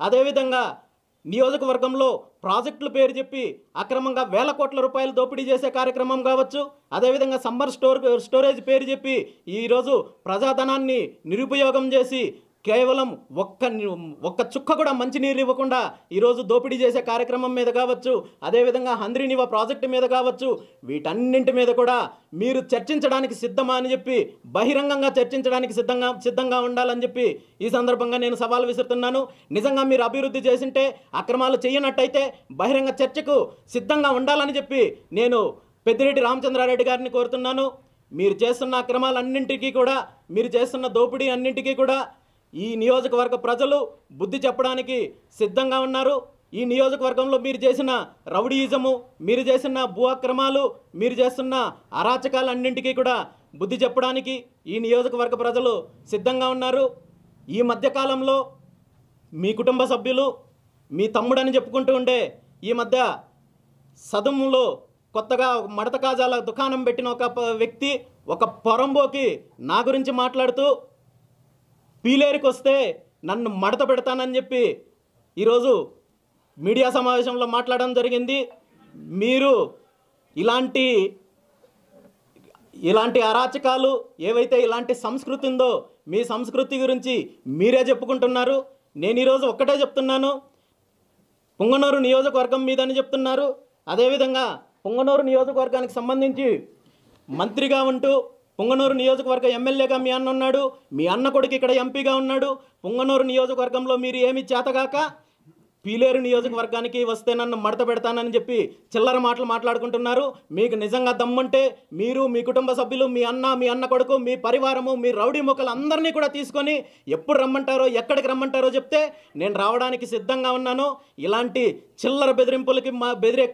అదేవిధంగా నియోజకవర్గంలో ప్రాజెక్టుల పేరు చెప్పి అక్రమంగా వేల కోట్ల రూపాయలు దోపిడీ చేసే కార్యక్రమం కావచ్చు, అదేవిధంగా సమ్మర్ స్టోరేజ్ పేరు చెప్పి ఈరోజు ప్రజాధనాన్ని నిరుపయోగం చేసి కేవలం ఒక్క చుక్క కూడా మంచినీరు ఇవ్వకుండా ఈరోజు దోపిడీ చేసే కార్యక్రమం మీద కావచ్చు, అదేవిధంగా హంద్రీనివా ప్రాజెక్టు మీద కావచ్చు, వీటన్నింటి మీద కూడా మీరు చర్చించడానికి సిద్ధమా అని చెప్పి బహిరంగంగా చర్చించడానికి సిద్ధంగా ఉండాలని చెప్పి ఈ సందర్భంగా నేను సవాల్ విసురుతున్నాను. నిజంగా మీరు అభివృద్ధి చేసింటే, అక్రమాలు చేయనట్టయితే బహిరంగ చర్చకు సిద్ధంగా ఉండాలని చెప్పి నేను పెద్దిరెడ్డి రామచంద్రారెడ్డి గారిని కోరుతున్నాను. మీరు చేస్తున్న అక్రమాలన్నింటికీ కూడా, మీరు చేస్తున్న దోపిడీ అన్నింటికీ కూడా ఈ నియోజకవర్గ ప్రజలు బుద్ధి చెప్పడానికి సిద్ధంగా ఉన్నారు. ఈ నియోజకవర్గంలో మీరు చేసిన రౌడీయిజము, మీరు చేసిన భూ అక్రమాలు, మీరు చేస్తున్న అరాచకాలన్నింటికీ కూడా బుద్ధి చెప్పడానికి ఈ నియోజకవర్గ ప్రజలు సిద్ధంగా ఉన్నారు. ఈ మధ్యకాలంలో మీ కుటుంబ సభ్యులు, మీ తమ్ముడని చెప్పుకుంటూ ఉండే ఈ మధ్య సదుములో కొత్తగా మడత కాజాల దుకాణం పెట్టిన ఒక వ్యక్తి, ఒక పొరంబోకి నా గురించి మాట్లాడుతూ పీలేరుకి వస్తే నన్ను మడత పెడతానని చెప్పి ఈరోజు మీడియా సమావేశంలో మాట్లాడడం జరిగింది. మీరు ఇలాంటి అరాచకాలు ఏవైతే ఇలాంటి సంస్కృతి ఉందో, మీ సంస్కృతి గురించి మీరే చెప్పుకుంటున్నారు. నేను ఈరోజు ఒక్కటే చెప్తున్నాను, పుంగనూరు నియోజకవర్గం మీదని చెప్తున్నారు. అదేవిధంగా పుంగనూరు నియోజకవర్గానికి సంబంధించి మంత్రిగా ఉంటూ పుంగనూరు నియోజకవర్గ ఎమ్మెల్యేగా మీ అన్న ఉన్నాడు, మీ అన్న కొడుకు ఇక్కడ ఎంపీగా ఉన్నాడు. పుంగనూరు నియోజకవర్గంలో మీరు ఏమి చేతగాక పీలేరు నియోజకవర్గానికి వస్తే నన్ను మడత పెడతానని చెప్పి చిల్లర మాటలు మాట్లాడుకుంటున్నారు. మీకు నిజంగా దమ్ముంటే మీరు, మీ కుటుంబ సభ్యులు, మీ అన్న కొడుకు, మీ పరివారము, మీ రౌడీ మొక్కలు అందరినీ కూడా తీసుకొని ఎప్పుడు రమ్మంటారో, ఎక్కడికి రమ్మంటారో చెప్తే నేను రావడానికి సిద్ధంగా ఉన్నాను. ఇలాంటి చిల్లర బెదిరింపులకి బెదిరే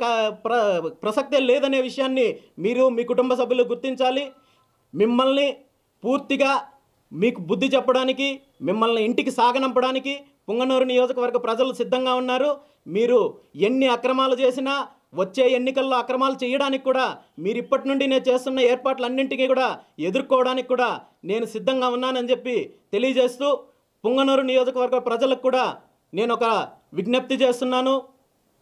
ప్రసక్తే లేదనే విషయాన్ని మీరు, మీ కుటుంబ సభ్యులు గుర్తించాలి. మిమ్మల్ని పూర్తిగా మీకు బుద్ధి చెప్పడానికి, మిమ్మల్ని ఇంటికి సాగనంపడానికి పుంగనూరు నియోజకవర్గ ప్రజలు సిద్ధంగా ఉన్నారు. మీరు ఎన్ని అక్రమాలు చేసినా, వచ్చే ఎన్నికల్లో అక్రమాలు చేయడానికి కూడా మీరు ఇప్పటి నుండి నేను చేస్తున్న ఏర్పాట్లన్నింటికీ కూడా ఎదుర్కోవడానికి కూడా నేను సిద్ధంగా ఉన్నానని చెప్పి తెలియజేస్తూ, పుంగనూరు నియోజకవర్గ ప్రజలకు కూడా నేను ఒక విజ్ఞప్తి చేస్తున్నాను.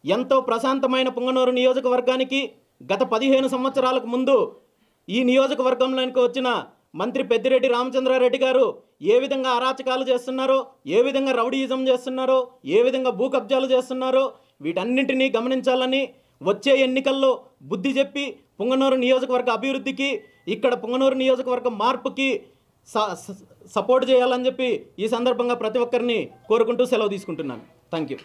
ఎంతో ప్రశాంతమైన పుంగనూరు నియోజకవర్గానికి గత 15 సంవత్సరాలకు ముందు ఈ నియోజకవర్గంలోనికి వచ్చిన మంత్రి పెద్దిరెడ్డి రామచంద్రారెడ్డి గారు ఏ విధంగా అరాచకాలు చేస్తున్నారో, ఏ విధంగా రౌడీయిజం చేస్తున్నారో, ఏ విధంగా భూ కబ్జాలు చేస్తున్నారో వీటన్నింటినీ గమనించాలని, వచ్చే ఎన్నికల్లో బుద్ధి చెప్పి పుంగనూరు నియోజకవర్గ అభివృద్ధికి, ఇక్కడ పుంగనూరు నియోజకవర్గ మార్పుకి సపోర్ట్ చేయాలని చెప్పి ఈ సందర్భంగా ప్రతి ఒక్కరిని కోరుకుంటూ సెలవు తీసుకుంటున్నాను. Thank you.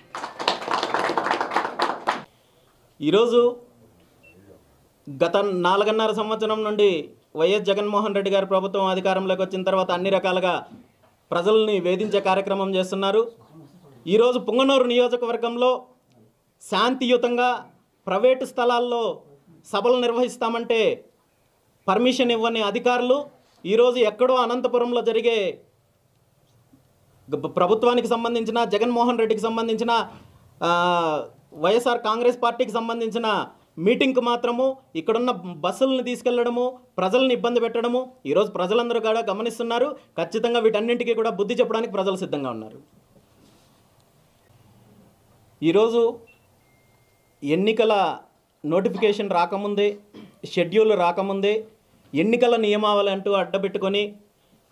ఈరోజు గత 4.5 సంవత్సరం నుండి వైఎస్ జగన్మోహన్ రెడ్డి గారి ప్రభుత్వం అధికారంలోకి వచ్చిన తర్వాత అన్ని రకాలుగా ప్రజల్ని వేధించే కార్యక్రమం చేస్తున్నారు. ఈరోజు పుంగనూరు నియోజకవర్గంలో శాంతియుతంగా ప్రైవేటు స్థలాల్లో సభలు నిర్వహిస్తామంటే పర్మిషన్ ఇవ్వని అధికారులు ఈరోజు ఎక్కడో అనంతపురంలో జరిగే ప్రభుత్వానికి సంబంధించిన, జగన్మోహన్ రెడ్డికి సంబంధించిన, వైఎస్ఆర్ కాంగ్రెస్ పార్టీకి సంబంధించిన మీటింగ్కి మాత్రము ఇక్కడున్న బస్సులను తీసుకెళ్లడము, ప్రజలను ఇబ్బంది పెట్టడము ఈరోజు ప్రజలందరూ కూడా గమనిస్తున్నారు. ఖచ్చితంగా వీటన్నింటికీ కూడా బుద్ధి చెప్పడానికి ప్రజలు సిద్ధంగా ఉన్నారు. ఈరోజు ఎన్నికల నోటిఫికేషన్ రాకముందే, షెడ్యూల్ రాకముందే ఎన్నికల నియమావళి అంటూ అడ్డబెట్టుకొని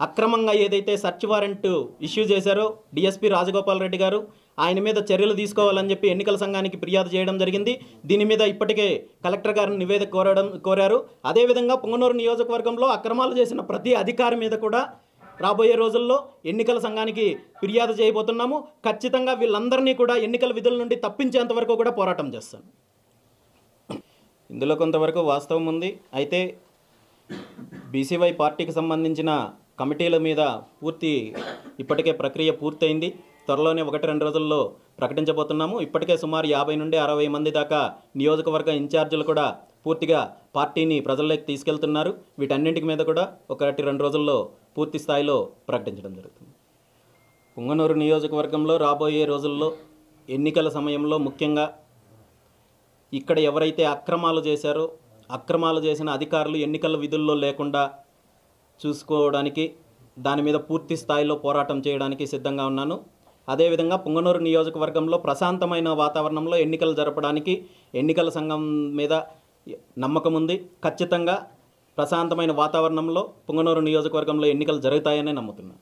అక్రమంగా ఏదైతే సర్చ్ వారెంట్ ఇష్యూ చేశారో డిఎస్పీ రాజగోపాల్ రెడ్డి గారు, ఆయన మీద చర్యలు తీసుకోవాలని చెప్పి ఎన్నికల సంఘానికి ఫిర్యాదు చేయడం జరిగింది. దీని మీద ఇప్పటికే కలెక్టర్ గారిని నివేదిక కోరారు. అదేవిధంగా పుంగనూరు నియోజకవర్గంలో అక్రమాలు చేసిన ప్రతి అధికారి మీద కూడా రాబోయే రోజుల్లో ఎన్నికల సంఘానికి ఫిర్యాదు చేయబోతున్నాము. ఖచ్చితంగా వీళ్ళందరినీ కూడా ఎన్నికల విధుల నుండి తప్పించేంత వరకు కూడా పోరాటం చేస్తాను. ఇందులో కొంతవరకు వాస్తవం ఉంది. అయితే బీసీవై పార్టీకి సంబంధించిన కమిటీల మీద ఇప్పటికే ప్రక్రియ పూర్తయింది. త్వరలోనే 1-2 రోజుల్లో ప్రకటించబోతున్నాము. ఇప్పటికే సుమారు 50 నుండి 60 మంది దాకా నియోజకవర్గ ఇన్ఛార్జీలు కూడా పూర్తిగా పార్టీని ప్రజల్లోకి తీసుకెళ్తున్నారు. వీటన్నింటికి మీద కూడా 1-2 రోజుల్లో పూర్తి స్థాయిలో ప్రకటించడం జరుగుతుంది. పుంగనూరు నియోజకవర్గంలో రాబోయే రోజుల్లో ఎన్నికల సమయంలో ముఖ్యంగా ఇక్కడ ఎవరైతే అక్రమాలు చేశారో, అక్రమాలు చేసిన అధికారులు ఎన్నికల విధుల్లో లేకుండా చూసుకోవడానికి, దాని మీద పూర్తి స్థాయిలో పోరాటం చేయడానికి సిద్ధంగా ఉన్నాను. అదేవిధంగా పుంగనూరు నియోజకవర్గంలో ప్రశాంతమైన వాతావరణంలో ఎన్నికలు జరపడానికి ఎన్నికల సంఘం మీద నమ్మకం ఉంది. ఖచ్చితంగా ప్రశాంతమైన వాతావరణంలో పుంగనూరు నియోజకవర్గంలో ఎన్నికలు జరుగుతాయని నమ్ముతున్నాను.